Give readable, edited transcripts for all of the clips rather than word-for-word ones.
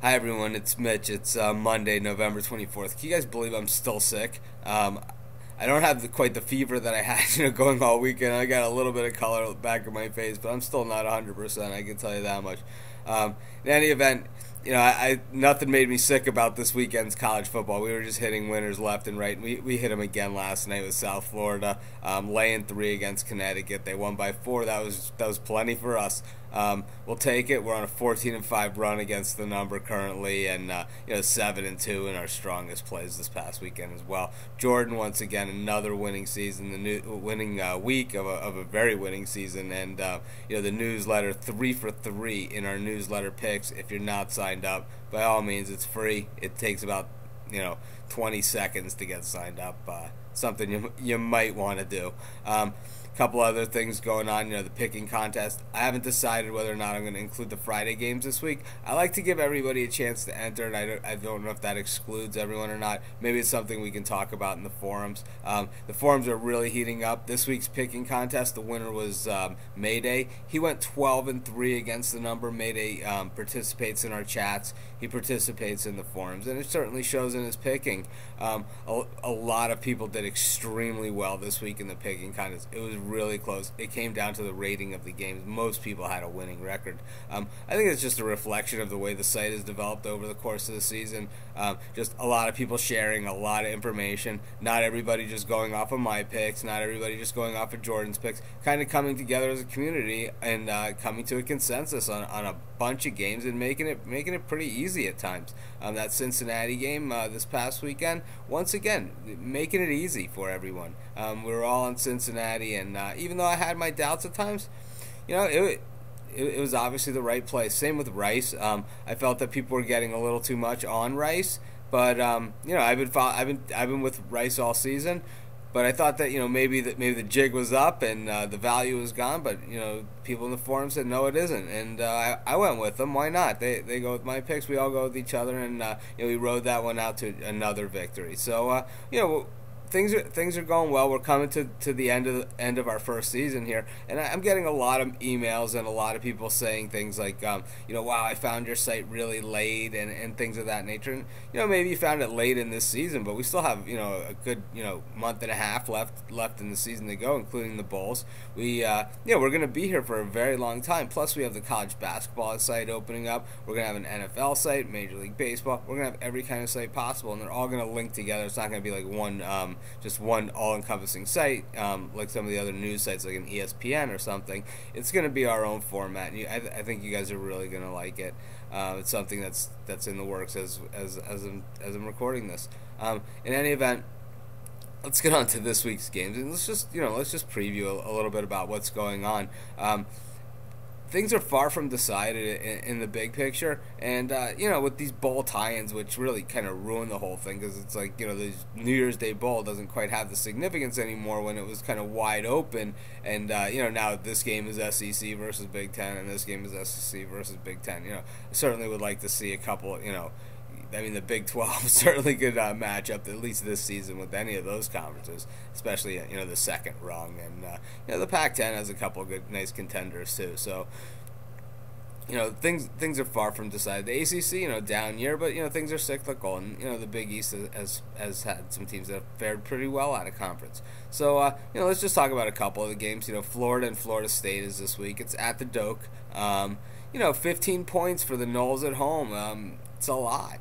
Hi everyone, it's Mitch. It's Monday, November 24th. Can you guys believe I'm still sick? I don't have quite the fever that I had, going all weekend. I got a little bit of color at the back of my face, but I'm still not 100%. I can tell you that much. In any event, nothing made me sick about this weekend's college football. We were just hitting winners left and right. We hit them again last night with South Florida, laying 3 against Connecticut. They won by 4. That was plenty for us. We'll take it. We're on a 14-5 run against the number currently, and 7-2 in our strongest plays this past weekend as well. Jordan once again another winning season, winning week of a very winning season, and the newsletter 3 for 3 in our newsletter picks. If you're not signed up, by all means, it's free. It takes about 20 seconds to get signed up. Something you might want to do. Couple other things going on, the picking contest. I haven't decided whether or not I'm going to include the Friday games this week. I like to give everybody a chance to enter, and I don't know if that excludes everyone or not. Maybe it's something we can talk about in the forums. The forums are really heating up. This week's picking contest, the winner was Mayday. He went 12-3 against the number. Mayday participates in our chats. He participates in the forums, and it certainly shows in his picking. A lot of people did extremely well this week in the picking contest. It was really close. It came down to the rating of the games. Most people had a winning record. I think it's just a reflection of the way the site has developed over the course of the season. Just a lot of people sharing a lot of information. Not everybody just going off of my picks. Not everybody just going off of Jordan's picks. Kind of coming together as a community and coming to a consensus on a bunch of games and making it pretty easy at times. That Cincinnati game this past weekend, once again, making it easy for everyone. We were all on Cincinnati, and even though I had my doubts at times, it was obviously the right play. Same with Rice. I felt that people were getting a little too much on Rice, but I've been with Rice all season. But I thought that maybe the jig was up and the value was gone. But people in the forum said no, it isn't, and I went with them. Why not? They go with my picks. We all go with each other, and we rode that one out to another victory. So things are going well. We're coming to the end of our first season here, and I'm getting a lot of emails and a lot of people saying things like, wow, I found your site really late and things of that nature. And maybe you found it late in this season, but we still have a good month and a half left in the season to go, including the bowls. We're going to be here for a very long time. Plus, we have the college basketball site opening up. We're going to have an NFL site, Major League Baseball. We're going to have every kind of site possible, and they're all going to link together. It's not going to be like one all-encompassing site like some of the other news sites like an ESPN or something. It's going to be our own format. I think you guys are really going to like it. It's something that's in the works as I'm recording this. In any event, let's get on to this week's games, and let's just preview a little bit about what's going on. Things are far from decided in the big picture, and with these bowl tie-ins, which really kind of ruin the whole thing, because it's like the New Year's Day bowl doesn't quite have the significance anymore when it was kind of wide open, and now this game is SEC versus Big Ten, and this game is SEC versus Big Ten. I certainly would like to see a couple. The Big 12 certainly could match up, at least this season, with any of those conferences, especially the second rung, and the Pac-10 has a couple of good, nice contenders too. So things are far from decided. The ACC, down year, but things are cyclical, and the Big East has had some teams that have fared pretty well out of conference. So let's just talk about a couple of the games. Florida and Florida State is this week. It's at the Doak. 15 points for the Noles at home. It's a lot.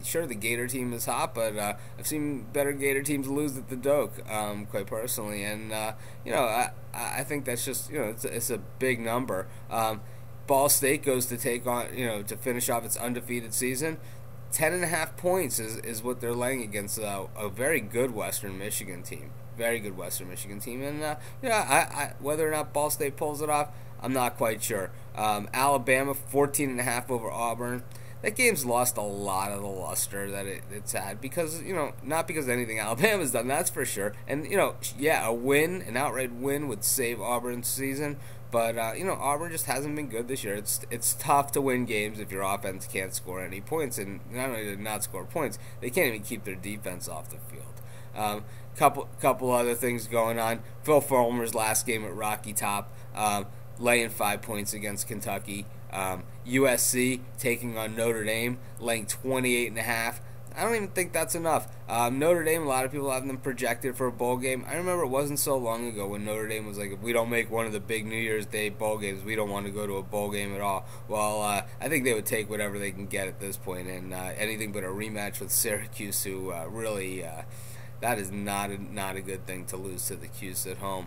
Sure, the Gator team is hot, but I've seen better Gator teams lose at the Doak, quite personally, and I think that's just it's a big number. Ball State goes to take on to finish off its undefeated season. 10.5 points is what they're laying against a very good Western Michigan team. Very good Western Michigan team, and I whether or not Ball State pulls it off, I'm not quite sure. Alabama 14.5 over Auburn. That game's lost a lot of the luster that it's had because, not because of anything Alabama's done, that's for sure. And, an outright win would save Auburn's season. But, Auburn just hasn't been good this year. It's tough to win games if your offense can't score any points. And not only did not score points, they can't even keep their defense off the field. Couple other things going on. Phil Fulmer's last game at Rocky Top. Laying 5 points against Kentucky. USC taking on Notre Dame, laying 28.5. I don't even think that's enough. Notre Dame, a lot of people have them projected for a bowl game. I remember it wasn't so long ago when Notre Dame was like, if we don't make one of the big New Year's Day bowl games, we don't want to go to a bowl game at all. Well, I think they would take whatever they can get at this point, and anything but a rematch with Syracuse, who really, that is not a good thing to lose to the Cuse at home.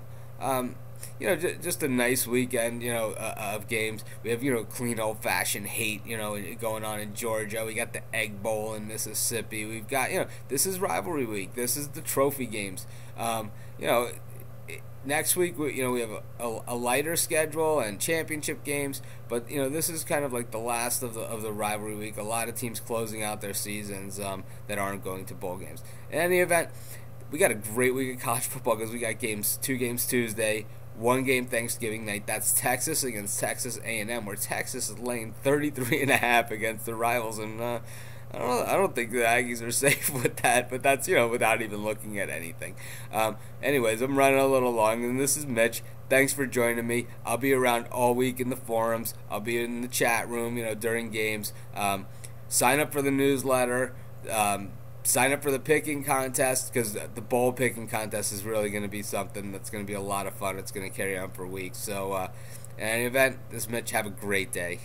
Just a nice weekend, of games. We have, clean old-fashioned hate, going on in Georgia. We got the Egg Bowl in Mississippi. We've got, this is rivalry week. This is the trophy games. Next week, we have a lighter schedule and championship games, but this is kind of like the last of the rivalry week. A lot of teams closing out their seasons that aren't going to bowl games. In any event, we got a great week of college football because we got two games Tuesday, one game Thanksgiving night. That's Texas against Texas A&M, where Texas is laying 33.5 against the rivals, and I don't think the Aggies are safe with that, but that's, without even looking at anything. Anyways, I'm running a little long, and this is Mitch. Thanks for joining me. I'll be around all week in the forums. I'll be in the chat room, during games. Sign up for the newsletter. Sign up for the picking contest, because the bowl picking contest is really going to be something that's going to be a lot of fun. It's going to carry on for weeks. So, in any event, this is Mitch. Have a great day.